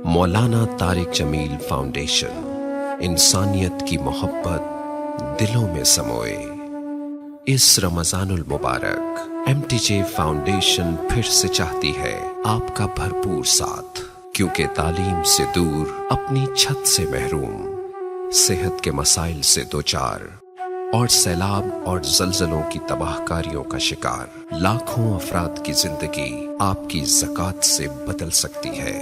مولانا طارق جمیل foundation, انسانیت کی محبت دلوں میں سموئے۔ اس رمضان المبارک ایم ٹی جے فاؤنڈیشن پھر سے چاہتی ہے آپ کا بھرپور ساتھ، کیونکہ تعلیم سے دور، اپنی چھت سے محروم، صحت کے مسائل سے دوچار اور سیلاب اور زلزلوں کی تباہ کاریوں کا شکار لاکھوں افراد کی زندگی آپ کی زکوٰۃ سے بدل سکتی ہے۔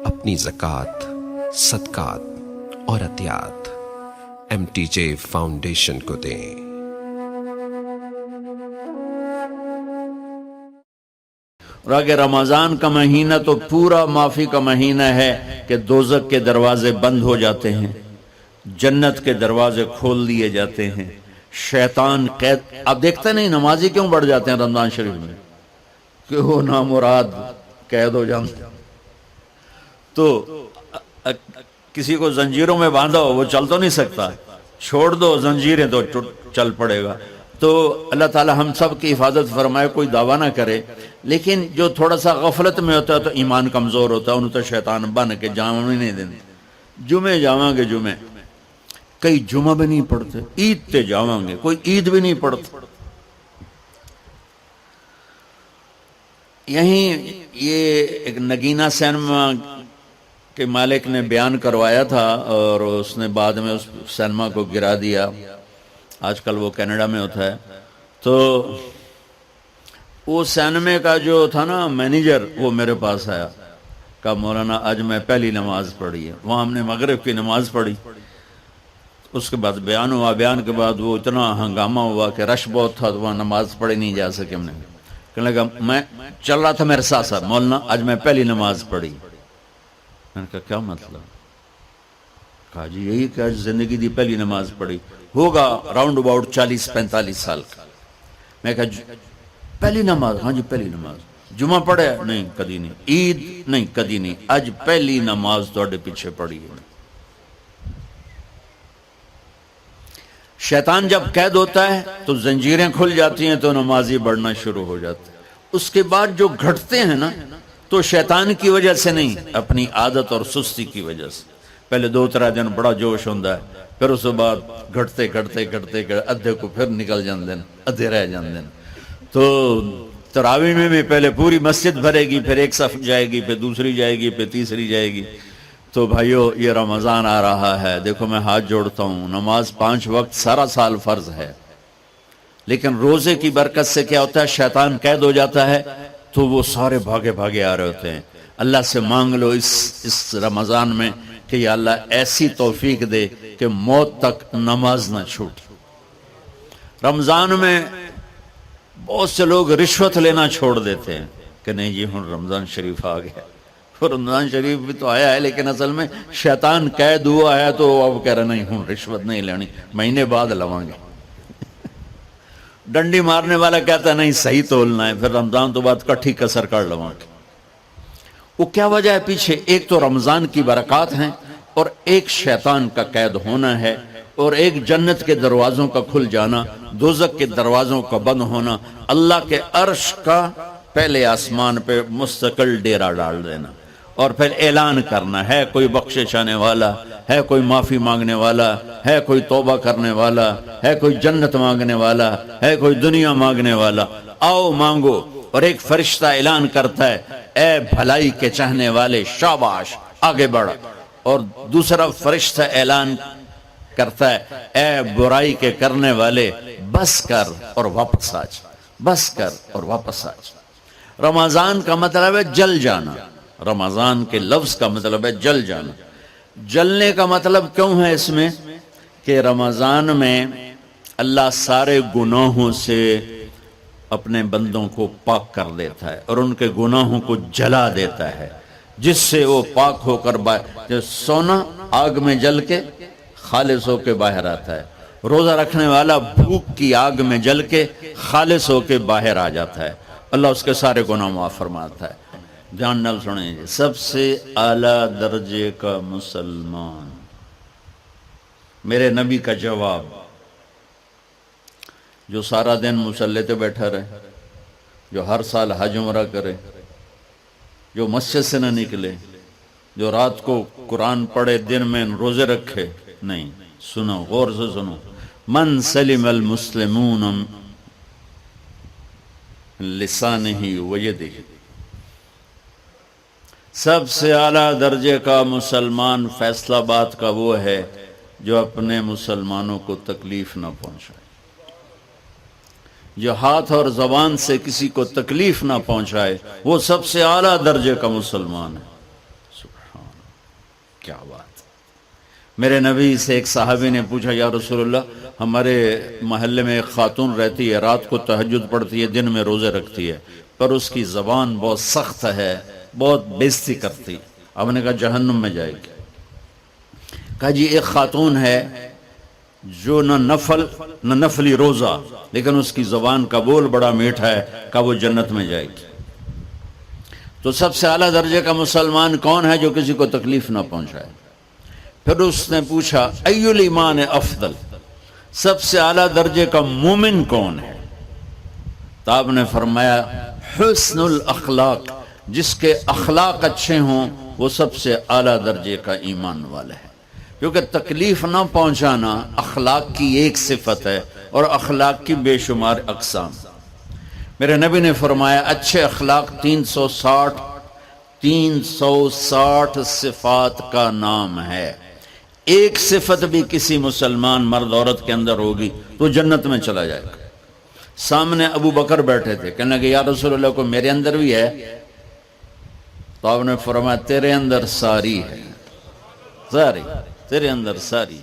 اپنی زکوٰۃ، صدقات اور عطیات ایم ٹی جے فاؤنڈیشن کو دیں۔ اور اگر رمضان کا مہینہ تو پورا معافی کا مہینہ ہے کہ دوزخ کے دروازے بند ہو جاتے ہیں، جنت کے دروازے کھول دیے جاتے ہیں، شیطان قید۔ آپ دیکھتے نہیں نمازی کیوں بڑھ جاتے ہیں رمضان شریف میں؟ کہ وہ نامراد قید ہو جاتے ہیں۔ تو کسی کو زنجیروں میں باندھا ہو، وہ چل تو نہیں سکتا، چھوڑ دو زنجیریں تو چل پڑے گا۔ تو اللہ تعالی ہم سب کی حفاظت فرمائے، کوئی دعویٰ نہ کرے، لیکن جو تھوڑا سا غفلت میں ہوتا ہے تو ایمان کمزور ہوتا ہے، انہوں تو شیطان بن کے جامع نہیں دینے۔ جمعے جاواں گے، جمعے کئی جمعہ بھی نہیں پڑھتے، عید تے جاواں گے، کوئی عید بھی نہیں پڑھتا۔ یہیں یہ ایک نگینہ سینما کے مالک نے بیان کروایا تھا اور اس نے بعد میں اس سینما کو گرا دیا، آج کل وہ کینیڈا میں ہوتا ہے۔ تو وہ سینمے کا جو تھا نا مینیجر، وہ میرے پاس آیا، کہا مولانا آج میں پہلی نماز پڑھی ہے۔ وہاں ہم نے مغرب کی نماز پڑھی، اس کے بعد بیان ہوا، بیان کے بعد وہ اتنا ہنگامہ ہوا کہ رش بہت تھا، تو وہاں نماز پڑھی نہیں جا سکے۔ ہم نے کہنے لگا، میں چل رہا تھا میرے ساتھ ساتھ، مولانا آج میں پہلی نماز پڑھی۔ میں نے کہا کیا مطلب؟ کہا جی یہی کہ آج زندگی دی پہلی نماز پڑھی، ہوگا راؤنڈ اباؤٹ 40-45 سال کا۔ میں کہا پہلی نماز؟ ہاں جی پہلی نماز۔ جمعہ پڑھے؟ نہیں کدی نہیں۔ عید؟ نہیں کدی نہیں۔ آج پہلی نماز تواڈے پیچھے پڑھی ہے۔ شیطان جب قید ہوتا ہے تو زنجیریں کھل جاتی ہیں، تو نمازی بڑھنا شروع ہو جاتے ہیں۔ اس کے بعد جو گھٹتے ہیں نا، تو شیطان کی وجہ سے نہیں، اپنی عادت اور سستی کی وجہ سے۔ پہلے 2-3 دن بڑا جوش ہوتا ہے، پھر اس کے بعد گھٹتے ادھے کو پھر نکل جاندے ہیں، ادھے رہ جاندے ہیں۔ تو تراویح میں بھی پہلے پوری مسجد بھرے گی، پھر ایک صف جائے گی، پھر دوسری جائے گی، پھر تیسری جائے گی۔ تو بھائیو یہ رمضان آ رہا ہے، دیکھو میں ہاتھ جوڑتا ہوں، نماز 5 وقت سارا سال فرض ہے، لیکن روزے کی برکت سے کیا ہوتا ہے، شیطان قید ہو جاتا ہے، تو وہ سارے بھاگے آ رہے ہوتے ہیں۔ اللہ سے مانگ لو اس رمضان میں کہ یا اللہ ایسی توفیق دے کہ موت تک نماز نہ چھوٹ۔ رمضان میں بہت سے لوگ رشوت لینا چھوڑ دیتے ہیں کہ نہیں جی ہن رمضان شریف آ گیا۔ رمضان شریف بھی تو آیا ہے، لیکن اصل میں شیطان قید ہوا ہے، تو اب کہہ رہے نہیں ہن رشوت نہیں لینی، مہینے بعد لواں گے۔ ڈنڈی مارنے والا کہتا ہے نہیں صحیح تولنا ہے، پھر رمضان تو بعد کٹھی کسر کر لواں گے۔ وہ کیا وجہ ہے پیچھے؟ ایک تو رمضان کی برکات ہیں، اور ایک شیطان کا قید ہونا ہے، اور ایک جنت کے دروازوں کا کھل جانا، دوزخ کے دروازوں کا بند ہونا، اللہ کے عرش کا پہلے آسمان پہ مستقل ڈیرا ڈال دینا، اور پھر اعلان کرنا ہے کوئی بخشش آنے والا ہے، کوئی معافی مانگنے والا ہے، کوئی توبہ کرنے والا ہے، کوئی جنت مانگنے والا ہے، کوئی دنیا مانگنے والا، آؤ مانگو۔ اور ایک فرشتہ اعلان کرتا ہے اے بھلائی کے چاہنے والے شاباش آگے بڑھ، اور دوسرا فرشتہ اعلان کرتا ہے اے برائی کے کرنے والے بس کر اور واپس آ جا، بس کر اور واپس آ جا۔ رمضان کا مطلب ہے جل جانا، رمضان کے لفظ کا مطلب ہے جل جانا۔ جلنے کا مطلب کیوں ہے اس میں؟ کہ رمضان میں اللہ سارے گناہوں سے اپنے بندوں کو پاک کر دیتا ہے، اور ان کے گناہوں کو جلا دیتا ہے، جس سے وہ پاک ہو کر جو سونا آگ میں جل کے خالص ہو کے باہر آتا ہے، روزہ رکھنے والا بھوک کی آگ میں جل کے خالص ہو کے باہر آ جاتا ہے، اللہ اس کے سارے گناہ معاف فرماتا ہے۔ دھیان نال سنیں جی، سب سے اعلیٰ درجے کا مسلمان، میرے نبی کا جواب، جو سارا دن مصلی پہ بیٹھا رہے، جو ہر سال حج عمرہ کرے، جو مسجد سے نہ نکلے، جو رات کو قرآن پڑھے دن میں روزے رکھے؟ نہیں. سنو، غور سے سنو. من سلم المسلمون لسانہ ویدہ، سب سے اعلیٰ درجے کا مسلمان فیصلہ بات کا وہ ہے جو اپنے مسلمانوں کو تکلیف نہ پہنچائے، جو ہاتھ اور زبان سے کسی کو تکلیف نہ پہنچائے، وہ سب سے اعلیٰ درجے کا مسلمان ہے. سبحان اللہ، کیا بات. میرے نبی سے ایک صحابی نے پوچھا، یا رسول اللہ، ہمارے محلے میں ایک خاتون رہتی ہے، رات کو تہجد پڑھتی ہے، دن میں روزے رکھتی ہے، پر اس کی زبان بہت سخت ہے، بہت بےزتی کرتی. آپ نے کہا جہنم میں جائے گی. کہا جی ایک خاتون ہے جو نہ نفلی روزہ، لیکن اس کی زبان کا بول بڑا میٹھا ہے، کہا وہ جنت میں جائے گی. تو سب سے اعلیٰ درجے کا مسلمان کون ہے؟ جو کسی کو تکلیف نہ پہنچائے. پھر اس نے پوچھا ای الایمان افضل، سب سے اعلیٰ درجے کا مومن کون ہے؟ تو آپ نے فرمایا حسن الاخلاق، جس کے اخلاق اچھے ہوں وہ سب سے اعلیٰ درجے کا ایمان والا ہے. کیونکہ تکلیف نہ پہنچانا اخلاق کی ایک صفت ہے، اور اخلاق کی بے شمار اقسام. میرے نبی نے فرمایا اچھے اخلاق 360 صفات کا نام ہے. ایک صفت بھی کسی مسلمان مرد عورت کے اندر ہوگی تو جنت میں چلا جائے گا. سامنے ابو بکر بیٹھے تھے، کہنے لگے یا رسول اللہ کو میرے اندر بھی ہے؟ تو آپ نے فرمایا تیرے اندر ساری ہے، ساری تیرے اندر ساری.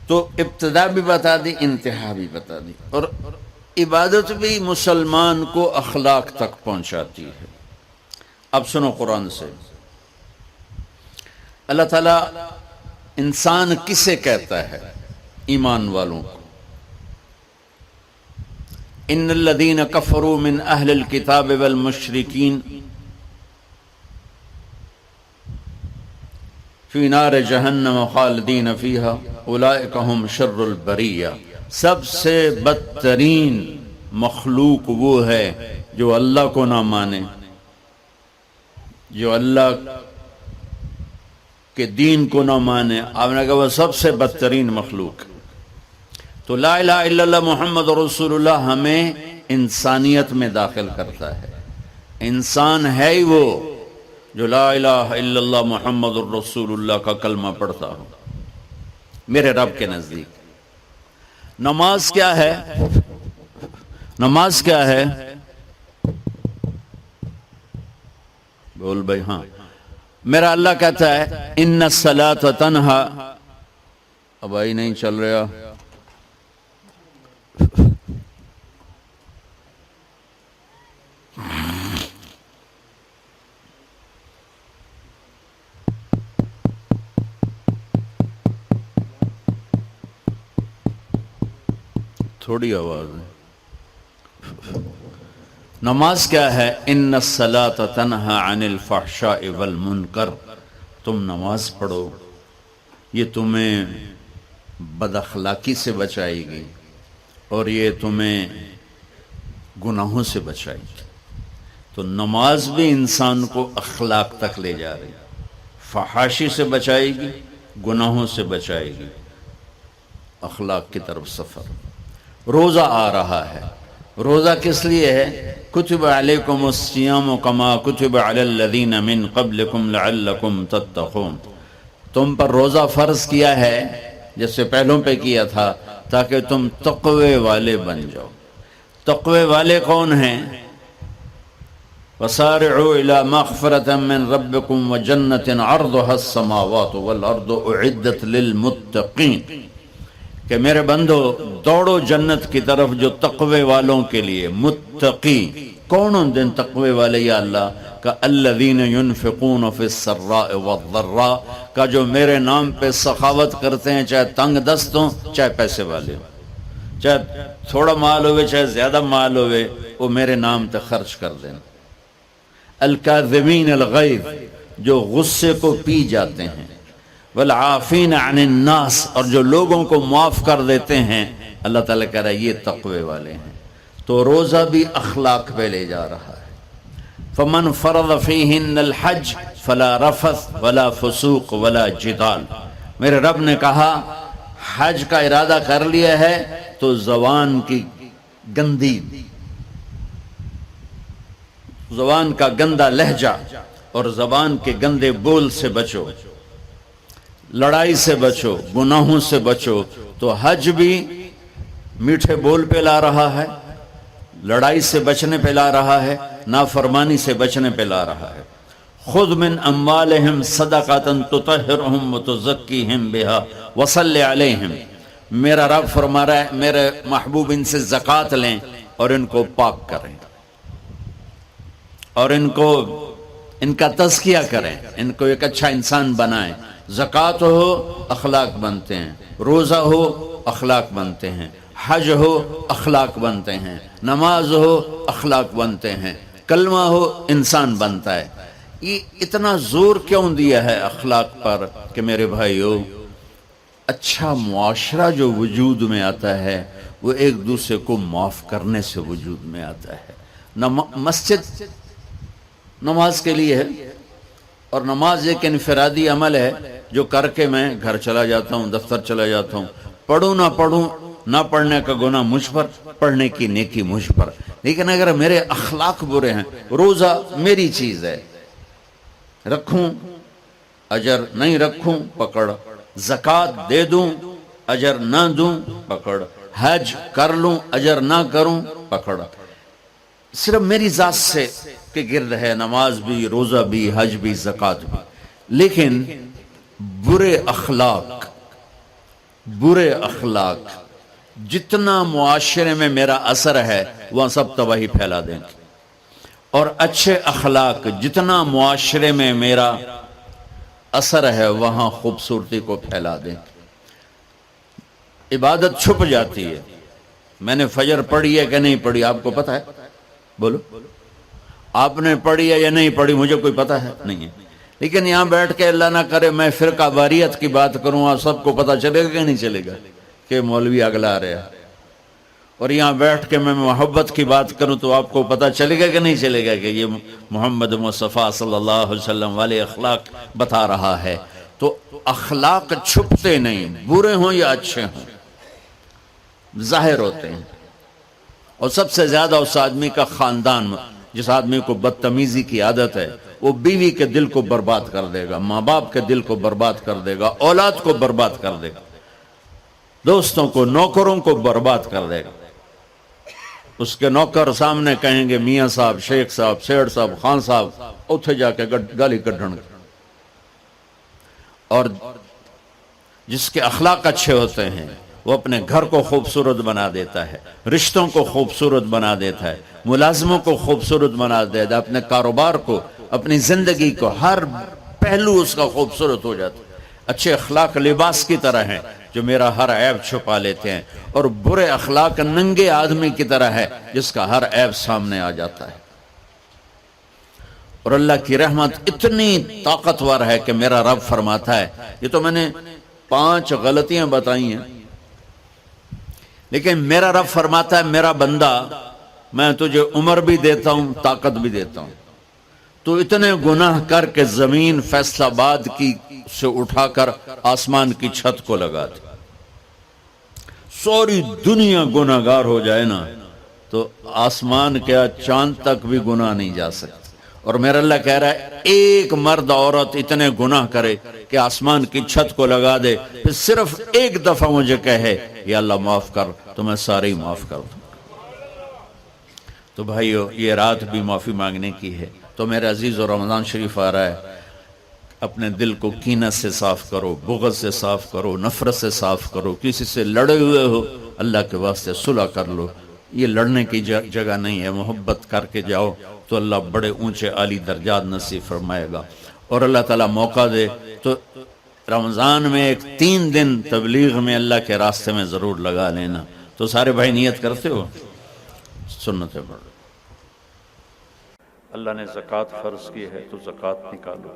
تو ابتدا بھی بتا دی، انتہا بھی بتا دی. اور عبادت بھی مسلمان کو اخلاق تک پہنچاتی ہے. اب سنو قرآن سے، اللہ تعالیٰ انسان کسے کہتا ہے؟ ایمان والوں کو. ان الذین کفروا من اہل الکتاب والمشرکین فی نار جہنم خالدین فیہا اولئک ہم شر البریہ. سب سے بدترین مخلوق وہ ہے جو اللہ کو نہ مانے، جو اللہ کہ دین کو نہ مانے. آپ نے کہا وہ سب سے بدترین مخلوق. تو لا الہ الا اللہ محمد رسول اللہ ہمیں انسانیت میں داخل کرتا ہے. انسان ہے ہی وہ جو لا الہ الا اللہ محمد رسول اللہ کا کلمہ پڑھتا ہو میرے رب کے نزدیک. نماز کیا ہے؟ نماز کیا ہے؟ بول بھائی. ہاں، میرا اللہ کہتا ہے ان الصلاۃ تنہا. اب آئی نہیں چل رہا. تھوڑی آواز ہے. نماز کیا ہے؟ ان الصلاۃ تنہا عن الفحشاء والمنکر. تم نماز پڑھو، یہ تمہیں بد اخلاقی سے بچائے گی اور یہ تمہیں گناہوں سے بچائے گی. تو نماز بھی انسان کو اخلاق تک لے جا رہی، فحاشی سے بچائے گی، گناہوں سے بچائے گی، اخلاق کی طرف سفر. روزہ آ رہا ہے. روزہ کس لیے ہے؟ کتب علیکم الصیام کما کتب علی الذین من قبلکم لعلکم تتقون. تم پر روزہ فرض کیا ہے جیسے پہلوں پہ کیا تھا تاکہ تم تقوی والے بن جاؤ. تقوی والے کون ہیں؟ وسارعوا الی مغفرۃ من ربکم وجنۃ عرضها السماوات والارض اعدت للمتقین. کہ میرے بندو دوڑو جنت کی طرف جو تقوی والوں کے لیے. متقی کون ان دن تقوی والے یا اللہ کا؟ الذین ينفقون فی السراء والضراء کا جو میرے نام پہ سخاوت کرتے ہیں، چاہے تنگ دست ہوں چاہے پیسے والے ہوں، چاہے تھوڑا مال ہوئے چاہے زیادہ مال ہوئے، وہ میرے نام پہ خرچ کر دیں. الکاظمین الغیظ جو غصے کو پی جاتے ہیں، والعافین عن الناس اور جو لوگوں کو معاف کر دیتے ہیں. اللہ تعالیٰ کہہ رہا ہے یہ تقوی والے ہیں. تو روزہ بھی اخلاق پہ لے جا رہا ہے. فمن فرض فیہن الحج فلا رفث ولا فسوق ولا جدال. میرے رب نے کہا حج کا ارادہ کر لیا ہے تو زبان کی گندی، زبان کا گندا لہجہ اور زبان کے گندے بول سے بچو، لڑائی سے بچو، گناہوں سے بچو. تو حج بھی میٹھے بول پہ لا رہا ہے، لڑائی سے بچنے پہ لا رہا ہے، نافرمانی سے بچنے پہ لا رہا ہے. خذ من اموالہم صدقۃ تطہرہم وتزکیہم بہا وصلی علیہم. میرا رب فرما رہا ہے میرے محبوب ان سے زکوٰۃ لیں اور ان کو پاک کریں اور ان کا تزکیہ کریں، ان کو ایک اچھا انسان بنائیں. زکوٰۃ ہو اخلاق بنتے ہیں، روزہ ہو اخلاق بنتے ہیں، حج ہو اخلاق بنتے ہیں، نماز ہو اخلاق بنتے ہیں، کلمہ ہو انسان بنتا ہے. یہ اتنا زور کیوں دیا ہے اخلاق پر کہ میرے بھائیو، اچھا معاشرہ جو وجود میں آتا ہے وہ ایک دوسرے کو معاف کرنے سے وجود میں آتا ہے. مسجد نماز کے لیے ہے اور نماز ایک انفرادی عمل ہے جو کر کے میں گھر چلا جاتا ہوں، دفتر چلا جاتا ہوں. پڑھوں نہ پڑھوں، نہ پڑھنے کا گناہ مجھ پر، پڑھنے کی نیکی مجھ پر. لیکن اگر میرے اخلاق برے ہیں، روزہ میری چیز ہے، رکھوں اجر، نہیں رکھوں پکڑ، زکوٰۃ دے دوں اجر نہ دوں پکڑ، حج کر لوں اجر نہ کروں پکڑ. صرف میری ذات سے کے گرد ہے نماز بھی، روزہ بھی، حج بھی، زکوٰۃ بھی. لیکن برے اخلاق جتنا معاشرے میں میرا اثر ہے وہاں سب تباہی پھیلا دیں گے، اور اچھے اخلاق جتنا معاشرے میں میرا اثر ہے وہاں خوبصورتی کو پھیلا دیں گے. عبادت چھپ جاتی ہے. میں نے فجر پڑھی ہے کہ نہیں پڑھی آپ کو پتہ ہے؟ بولو، آپ نے پڑھی ہے یا نہیں پڑھی مجھے کوئی پتہ ہے نہیں ہے. لیکن یہاں بیٹھ کے اللہ نہ کرے میں فرقہ واریت کی بات کروں، آپ سب کو پتہ چلے گا کہ نہیں چلے گا کہ مولوی اگلا رہے ہیں. اور یہاں بیٹھ کے میں محبت کی بات کروں تو آپ کو پتہ چلے گا کہ نہیں چلے گا کہ یہ محمد مصطفیٰ صلی اللہ علیہ وسلم والے اخلاق بتا رہا ہے. تو اخلاق چھپتے نہیں، برے ہوں یا اچھے ہوں ظاہر ہوتے ہیں. اور سب سے زیادہ اس آدمی کا خاندان، جس آدمی کو بدتمیزی کی عادت ہے وہ بیوی کے دل کو برباد کر دے گا، ماں باپ کے دل کو برباد کر دے گا، اولاد کو برباد کر دے گا، دوستوں کو، نوکروں کو برباد کر دے گا. اس کے نوکر سامنے کہیں گے میاں صاحب، شیخ صاحب، سیٹھ صاحب، خان صاحب، اتھے جا کے گالی کڈھن گے. اور جس کے اخلاق اچھے ہوتے ہیں وہ اپنے گھر کو خوبصورت بنا دیتا ہے، رشتوں کو خوبصورت بنا دیتا ہے، ملازموں کو خوبصورت بنا دیتا ہے، اپنے کاروبار کو، اپنی زندگی کو، ہر پہلو اس کا خوبصورت ہو جاتا ہے. اچھے اخلاق لباس کی طرح ہیں جو میرا ہر عیب چھپا لیتے ہیں، اور برے اخلاق ننگے آدمی کی طرح ہے جس کا ہر عیب سامنے آ جاتا ہے. اور اللہ کی رحمت اتنی طاقتور ہے کہ میرا رب فرماتا ہے، یہ تو میں نے 5 غلطیاں بتائی ہیں، لیکن میرا رب فرماتا ہے میرا بندہ میں تجھے عمر بھی دیتا ہوں، طاقت بھی دیتا ہوں، تو اتنے گناہ کر کے زمین فیصل آباد کی سے اٹھا کر آسمان کی چھت کو لگا دے. ساری دنیا گناہ گار ہو جائے نا تو آسمان کیا چاند تک بھی گناہ نہیں جا سکتے. اور میرا اللہ کہہ رہا ہے ایک مرد عورت اتنے گناہ کرے کہ آسمان کی چھت کو لگا دے، پھر صرف ایک دفعہ مجھے کہے یا اللہ معاف کر، تو میں سارے ہی معاف کر دوں. تو بھائیو یہ رات بھی معافی مانگنے کی ہے. تو میرے عزیز و رمضان شریف آ رہا ہے، اپنے دل کو کینہ سے صاف کرو، بغض سے صاف کرو، نفرت سے صاف کرو. کسی سے لڑے ہوئے ہو اللہ کے واسطے صلح کر لو. یہ لڑنے کی جگہ نہیں ہے، محبت کر کے جاؤ تو اللہ بڑے اونچے عالی درجات نصیب فرمائے گا. اور اللہ تعالیٰ موقع دے تو رمضان میں ایک 3 دن تبلیغ میں اللہ کے راستے میں ضرور لگا لینا. تو سارے بھائی نیت کرتے ہو؟ سنتیں پڑھ. اللہ نے زکوٰۃ فرض کی ہے تو زکوٰۃ نکالو.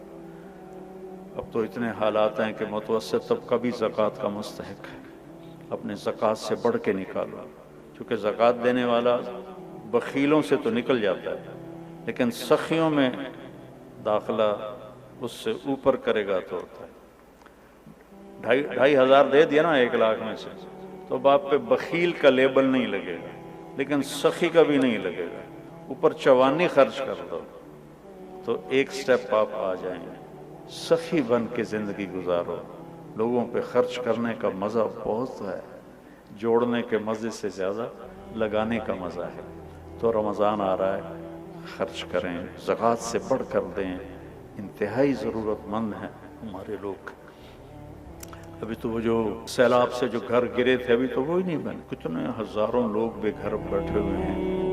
اب تو اتنے حالات ہیں کہ متوسط طبقہ بھی زکوٰۃ کا مستحق ہے. اپنے زکوٰۃ سے بڑھ کے نکالو، کیونکہ زکوٰۃ دینے والا بخیلوں سے تو نکل جاتا ہے لیکن سخیوں میں داخلہ اس سے اوپر کرے گا تو ہوتا ہے. 2,500 دے دیا نا 1 لاکھ میں سے تو باپ پہ بخیل کا لیبل نہیں لگے گا، لیکن سخی کا بھی نہیں لگے گا. اوپر چوانی خرچ کر دو تو ایک سٹیپ آپ آ جائیں گے. سخی بن کے زندگی گزارو. لوگوں پہ خرچ کرنے کا مزہ بہت ہے، جوڑنے کے مزے سے زیادہ لگانے کا مزہ ہے. تو رمضان آ رہا ہے، خرچ کریں، زکوٰۃ سے بڑھ کر دیں. انتہائی ضرورت مند ہیں ہمارے لوگ. ابھی تو وہ جو سیلاب سے جو گھر گرے تھے ابھی تو وہی نہیں بنے. کتنے ہزاروں لوگ بے گھر بیٹھے ہوئے ہیں.